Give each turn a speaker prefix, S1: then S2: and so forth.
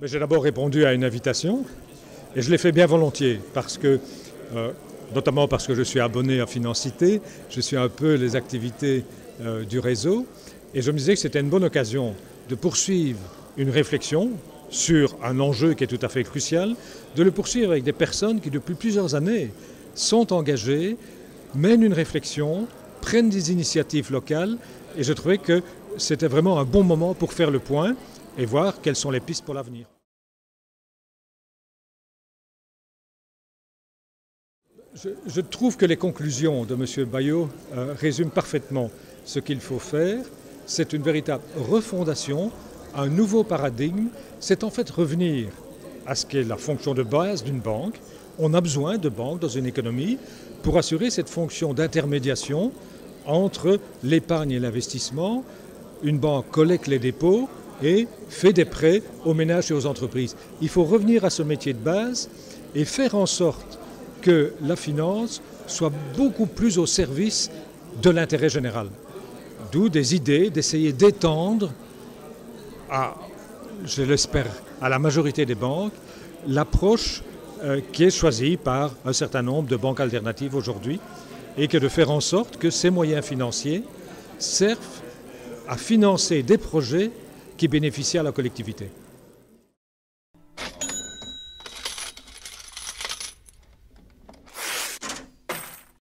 S1: J'ai d'abord répondu à une invitation et je l'ai fait bien volontiers parce que, notamment parce que je suis abonné à Financité, je suis un peu les activités du réseau et je me disais que c'était une bonne occasion de poursuivre une réflexion sur un enjeu qui est tout à fait crucial, de le poursuivre avec des personnes qui depuis plusieurs années sont engagées, mènent une réflexion, prennent des initiatives locales et je trouvais que c'était vraiment un bon moment pour faire le point et voir quelles sont les pistes pour l'avenir. Je trouve que les conclusions de M. Baillot résument parfaitement ce qu'il faut faire. C'est une véritable refondation, un nouveau paradigme. C'est en fait revenir à ce qu'est la fonction de base d'une banque. On a besoin de banques dans une économie pour assurer cette fonction d'intermédiation entre l'épargne et l'investissement. Une banque collecte les dépôts et fait des prêts aux ménages et aux entreprises. Il faut revenir à ce métier de base et faire en sorte que la finance soit beaucoup plus au service de l'intérêt général. D'où des idées d'essayer d'étendre je l'espère, à la majorité des banques, l'approche qui est choisie par un certain nombre de banques alternatives aujourd'hui et que de faire en sorte que ces moyens financiers servent à financer des projets qui bénéficient à la collectivité.